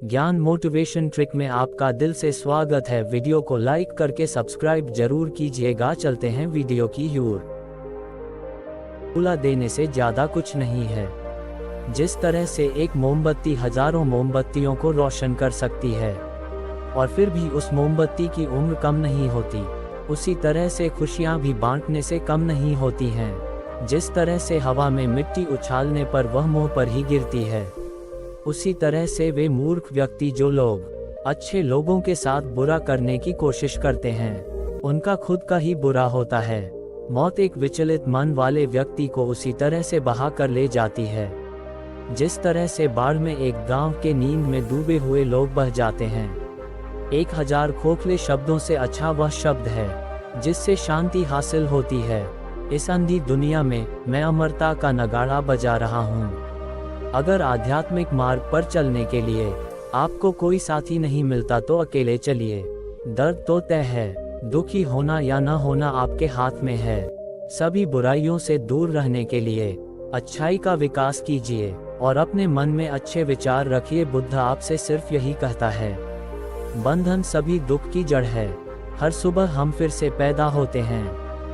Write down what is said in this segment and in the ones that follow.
ज्ञान motivation trick में आपका दिल से स्वागत है। वीडियो को लाइक करके सब्सक्राइब जरूर कीजिएगा। चलते हैं वीडियो की ओर। बुला देने से ज़्यादा कुछ नहीं है। जिस तरह से एक मोमबत्ती हजारों मोमबत्तियों को रोशन कर सकती है और फिर भी उस मोमबत्ती की उम्र कम नहीं होती, उसी तरह से खुशियाँ भी बांटने से कम नहीं होती हैं। जिस तरह से हवा में मिट्टी उछालने पर वह मुंह पर ही गिरती है, उसी तरह से वे मूर्ख व्यक्ति जो लोग अच्छे लोगों के साथ बुरा करने की कोशिश करते हैं, उनका खुद का ही बुरा होता है। मौत एक विचलित मन वाले व्यक्ति को उसी तरह से बहा कर ले जाती है जिस तरह से बाढ़ में एक गांव के नींद में डूबे हुए लोग बह जाते हैं। 1000 खोखले शब्दों से अच्छा वह शब्द है जिससे शांति हासिल होती है। इस अंधी दुनिया में मैं अमरता का नगाड़ा बजा रहा हूँ। अगर आध्यात्मिक मार्ग पर चलने के लिए आपको कोई साथी नहीं मिलता तो अकेले चलिए। दर्द तो तय है, दुखी होना या न होना आपके हाथ में है। सभी बुराइयों से दूर रहने के लिए अच्छाई का विकास कीजिए और अपने मन में अच्छे विचार रखिए। बुद्ध आपसे सिर्फ यही कहता है। बंधन सभी दुख की जड़ है। हर सुबह हम फिर से पैदा होते हैं।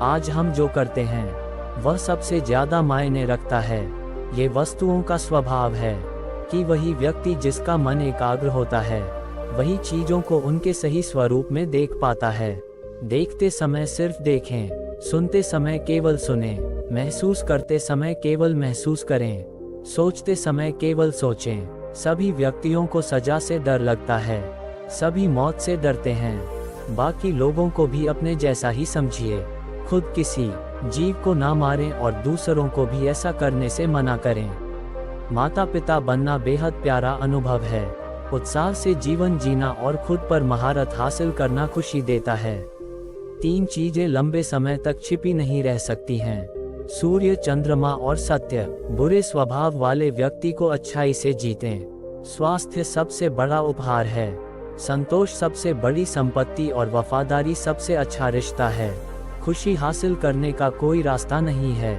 आज हम जो करते हैं वह सबसे ज्यादा मायने रखता है। ये वस्तुओं का स्वभाव है कि वही व्यक्ति जिसका मन एकाग्र होता है वही चीजों को उनके सही स्वरूप में देख पाता है। देखते समय सिर्फ देखें, सुनते समय केवल सुनें, महसूस करते समय केवल महसूस करें, सोचते समय केवल सोचें। सभी व्यक्तियों को सजा से डर लगता है, सभी मौत से डरते हैं। बाकी लोगों को भी अपने जैसा ही समझिए। खुद किसी जीव को ना मारें और दूसरों को भी ऐसा करने से मना करें। माता पिता बनना बेहद प्यारा अनुभव है। उत्साह से जीवन जीना और खुद पर महारत हासिल करना खुशी देता है। 3 चीजें लंबे समय तक छिपी नहीं रह सकती हैं: सूर्य, चंद्रमा और सत्य। बुरे स्वभाव वाले व्यक्ति को अच्छाई से जीतें। स्वास्थ्य सबसे बड़ा उपहार है। संतोष सबसे बड़ी संपत्ति और वफादारी सबसे अच्छा रिश्ता है। खुशी हासिल करने का कोई रास्ता नहीं है,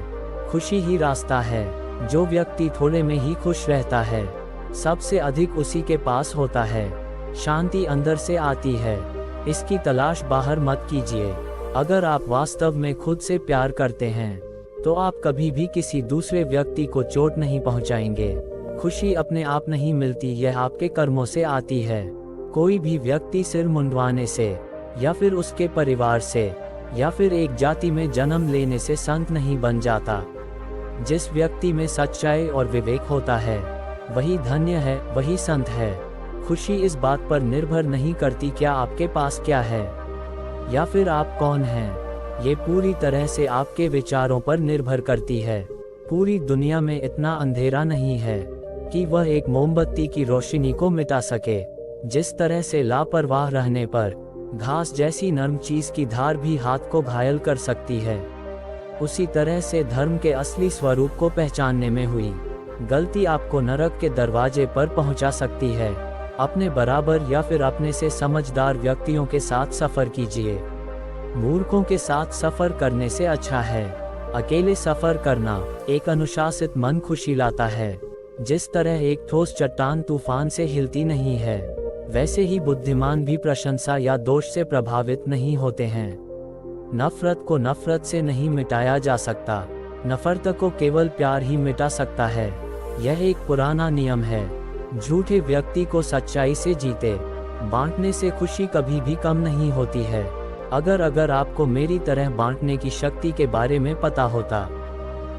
खुशी ही रास्ता है। जो व्यक्ति थोड़े में ही खुश रहता है सबसे अधिक उसी के पास होता है। शांति अंदर से आती है, इसकी तलाश बाहर मत कीजिए। अगर आप वास्तव में खुद से प्यार करते हैं तो आप कभी भी किसी दूसरे व्यक्ति को चोट नहीं पहुंचाएंगे। खुशी अपने आप नहीं मिलती, यह आपके कर्मों से आती है। कोई भी व्यक्ति सिर मुंडवाने से या फिर उसके परिवार से या फिर एक जाति में जन्म लेने से संत नहीं बन जाता। जिस व्यक्ति में सच्चाई और विवेक होता है वही धन्य है, वही संत है। खुशी इस बात पर निर्भर नहीं करती क्या आपके पास क्या है या फिर आप कौन हैं। ये पूरी तरह से आपके विचारों पर निर्भर करती है। पूरी दुनिया में इतना अंधेरा नहीं है कि वह एक मोमबत्ती की रोशनी को मिटा सके। जिस तरह से लापरवाह रहने पर घास जैसी नरम चीज की धार भी हाथ को घायल कर सकती है, उसी तरह से धर्म के असली स्वरूप को पहचानने में हुई गलती आपको नरक के दरवाजे पर पहुंचा सकती है। अपने बराबर या फिर अपने से समझदार व्यक्तियों के साथ सफर कीजिए। मूर्खों के साथ सफर करने से अच्छा है अकेले सफर करना। एक अनुशासित मन खुशी लाता है। जिस तरह एक ठोस चट्टान तूफान से हिलती नहीं है, वैसे ही बुद्धिमान भी प्रशंसा या दोष से प्रभावित नहीं होते हैं। नफरत को नफरत से नहीं मिटाया जा सकता, नफरत को केवल प्यार ही मिटा सकता है। यह एक पुराना नियम है। झूठे व्यक्ति को सच्चाई से जीते। बांटने से खुशी कभी भी कम नहीं होती है। अगर आपको मेरी तरह बांटने की शक्ति के बारे में पता होता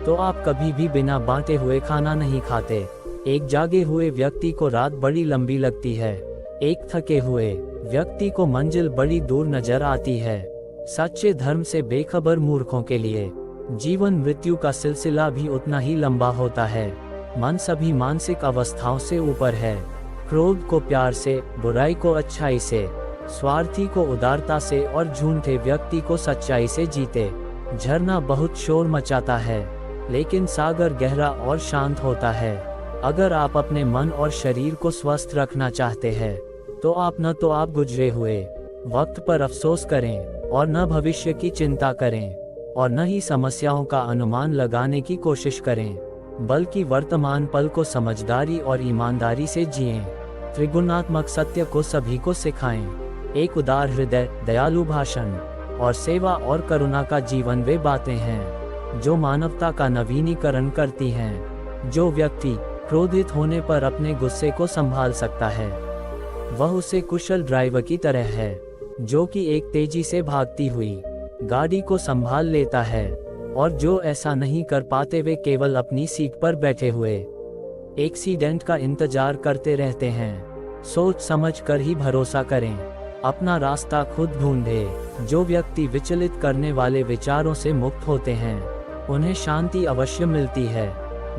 तो आप कभी भी बिना बांटे हुए खाना नहीं खाते। एक जागे हुए व्यक्ति को रात बड़ी लंबी लगती है, एक थके हुए व्यक्ति को मंजिल बड़ी दूर नजर आती है। सच्चे धर्म से बेखबर मूर्खों के लिए जीवन मृत्यु का सिलसिला भी उतना ही लंबा होता है। मन सभी मानसिक अवस्थाओं से ऊपर है। क्रोध को प्यार से, बुराई को अच्छाई से, स्वार्थी को उदारता से और झूठे व्यक्ति को सच्चाई से जीते। झरना बहुत शोर मचाता है लेकिन सागर गहरा और शांत होता है। अगर आप अपने मन और शरीर को स्वस्थ रखना चाहते हैं तो आप न तो आप गुजरे हुए वक्त पर अफसोस करें और न भविष्य की चिंता करें और न ही समस्याओं का अनुमान लगाने की कोशिश करें, बल्कि वर्तमान पल को समझदारी और ईमानदारी से जिएं। त्रिगुणात्मक सत्य को सभी को सिखाएं। एक उदार हृदय, दयालु भाषण और सेवा और करुणा का जीवन वे बातें हैं जो मानवता का नवीनीकरण करती हैं। जो व्यक्ति क्रोधित होने पर अपने गुस्से को संभाल सकता है, वह उसे कुशल ड्राइवर की तरह है जो कि एक तेजी से भागती हुई गाड़ी को संभाल लेता है, और जो ऐसा नहीं कर पाते वे केवल अपनी सीट पर बैठे हुए एक्सीडेंट का इंतजार करते रहते हैं। सोच समझ कर ही भरोसा करें, अपना रास्ता खुद ढूंढे। जो व्यक्ति विचलित करने वाले विचारों से मुक्त होते हैं, उन्हें शांति अवश्य मिलती है।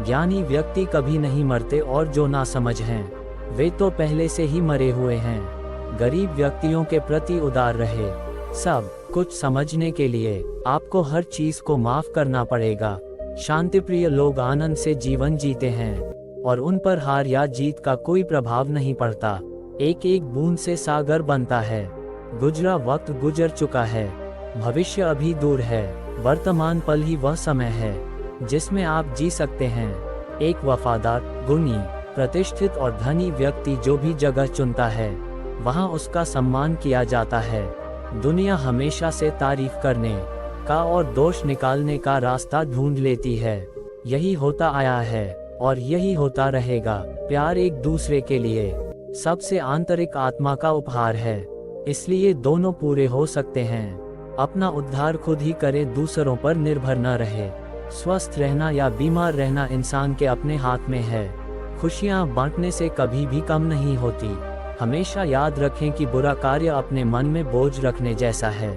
ज्ञानी व्यक्ति कभी नहीं मरते, और जो नासमझ हैं वे तो पहले से ही मरे हुए हैं। गरीब व्यक्तियों के प्रति उदार रहे। सब कुछ समझने के लिए आपको हर चीज को माफ करना पड़ेगा। शांतिप्रिय लोग आनंद से जीवन जीते हैं और उन पर हार या जीत का कोई प्रभाव नहीं पड़ता। एक एक बूंद से सागर बनता है। गुजरा वक्त गुजर चुका है, भविष्य अभी दूर है। वर्तमान पल ही वह समय है जिसमें आप जी सकते हैं। एक वफादार, गुणी, प्रतिष्ठित और धनी व्यक्ति जो भी जगह चुनता है, वहां उसका सम्मान किया जाता है। दुनिया हमेशा से तारीफ करने का और दोष निकालने का रास्ता ढूंढ लेती है। यही होता आया है और यही होता रहेगा। प्यार एक दूसरे के लिए सबसे आंतरिक आत्मा का उपहार है, इसलिए दोनों पूरे हो सकते हैं। अपना उद्धार खुद ही करे, दूसरों पर निर्भर न रहे। स्वस्थ रहना या बीमार रहना इंसान के अपने हाथ में है। खुशियां बांटने से कभी भी कम नहीं होती। हमेशा याद रखें कि बुरा कार्य अपने मन में बोझ रखने जैसा है।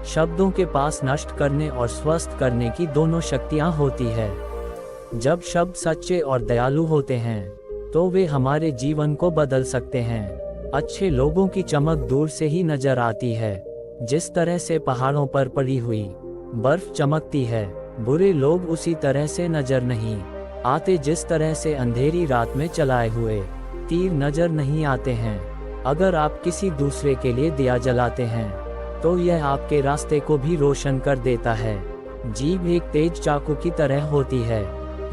शब्दों के पास नष्ट करने और स्वस्थ करने की दोनों शक्तियां होती है। जब शब्द सच्चे और दयालु होते हैं तो वे हमारे जीवन को बदल सकते हैं। अच्छे लोगों की चमक दूर से ही नजर आती है, जिस तरह से पहाड़ों पर पड़ी हुई बर्फ चमकती है। बुरे लोग उसी तरह से नजर नहीं आते जिस तरह से अंधेरी रात में चलाए हुए तीर नजर नहीं आते हैं। अगर आप किसी दूसरे के लिए दिया जलाते हैं तो यह आपके रास्ते को भी रोशन कर देता है। जीभ एक तेज चाकू की तरह होती है,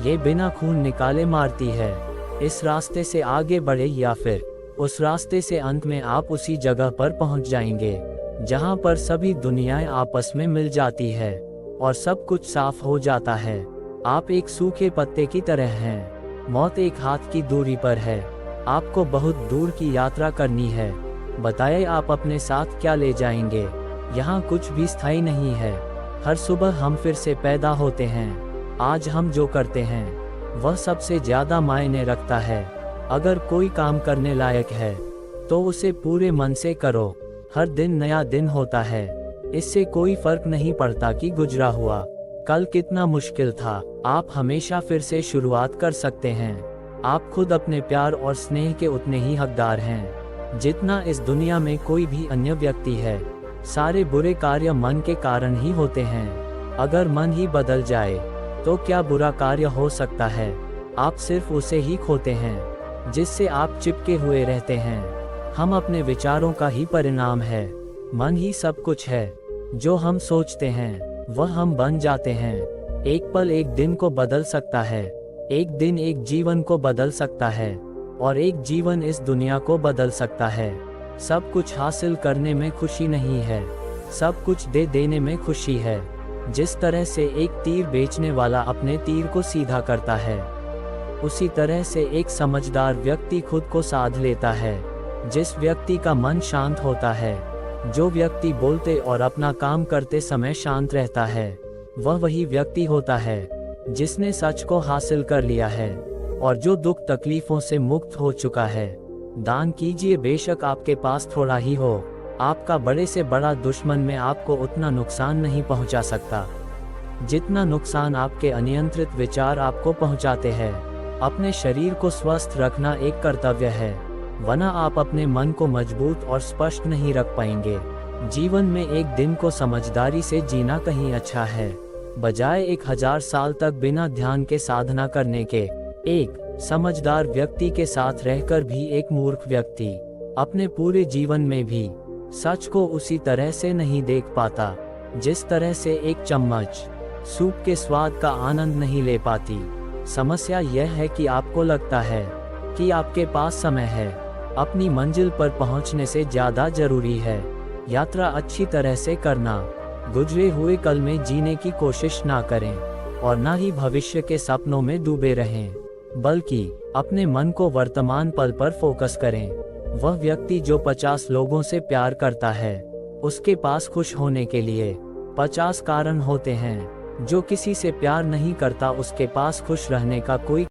ये बिना खून निकाले मारती है। इस रास्ते से आगे बढ़े या फिर उस रास्ते से, अंत में आप उसी जगह पर पहुंच जाएंगे जहां पर सभी दुनियाएं आपस में मिल जाती है और सब कुछ साफ हो जाता है। आप एक सूखे पत्ते की तरह हैं। मौत एक हाथ की दूरी पर है। आपको बहुत दूर की यात्रा करनी है। बताएं आप अपने साथ क्या ले जाएंगे। यहाँ कुछ भी स्थायी नहीं है। हर सुबह हम फिर से पैदा होते हैं। आज हम जो करते हैं वह सबसे ज्यादा मायने रखता है। अगर कोई काम करने लायक है तो उसे पूरे मन से करो। हर दिन नया दिन होता है। इससे कोई फर्क नहीं पड़ता कि गुजरा हुआ कल कितना मुश्किल था। आप हमेशा फिर से शुरुआत कर सकते हैं। आप खुद अपने प्यार और स्नेह के उतने ही हकदार हैं जितना इस दुनिया में कोई भी अन्य व्यक्ति है। सारे बुरे कार्य मन के कारण ही होते हैं। अगर मन ही बदल जाए तो क्या बुरा कार्य हो सकता है। आप सिर्फ उसे ही खोते हैं जिससे आप चिपके हुए रहते हैं। हम अपने विचारों का ही परिणाम है। मन ही सब कुछ है। जो हम सोचते हैं वह हम बन जाते हैं। एक पल एक दिन को बदल सकता है, एक दिन एक जीवन को बदल सकता है, और एक जीवन इस दुनिया को बदल सकता है। सब कुछ हासिल करने में खुशी नहीं है, सब कुछ दे देने में खुशी है। जिस तरह से एक तीर बेचने वाला अपने तीर को सीधा करता है, उसी तरह से एक समझदार व्यक्ति खुद को साध लेता है। जिस व्यक्ति का मन शांत होता है, जो व्यक्ति बोलते और अपना काम करते समय शांत रहता है, वह वही व्यक्ति होता है जिसने सच को हासिल कर लिया है और जो दुख तकलीफों से मुक्त हो चुका है। दान कीजिए, बेशक आपके पास थोड़ा ही हो। आपका बड़े से बड़ा दुश्मन में आपको उतना नुकसान नहीं पहुंचा सकता जितना नुकसान आपके अनियंत्रित विचार आपको पहुंचाते हैं। अपने शरीर को स्वस्थ रखना एक कर्तव्य है, वरना आप अपने मन को मजबूत और स्पष्ट नहीं रख पाएंगे। जीवन में एक दिन को समझदारी से जीना कहीं अच्छा है, बजाय 1000 साल तक बिना ध्यान के साधना करने के। एक समझदार व्यक्ति के साथ रहकर भी एक मूर्ख व्यक्ति अपने पूरे जीवन में भी सच को उसी तरह से नहीं देख पाता जिस तरह से एक चम्मच सूप के स्वाद का आनंद नहीं ले पाती। समस्या यह है कि आपको लगता है कि आपके पास समय है अपनी मंजिल पर पहुंचने से ज्यादा जरूरी है यात्रा अच्छी तरह से करना। गुजरे हुए कल में जीने की कोशिश ना करें और ना ही भविष्य के सपनों में डूबे रहें, बल्कि अपने मन को वर्तमान पल पर फोकस करें। वह व्यक्ति जो 50 लोगों से प्यार करता है, उसके पास खुश होने के लिए 50 कारण होते हैं। जो किसी से प्यार नहीं करता, उसके पास खुश रहने का कोई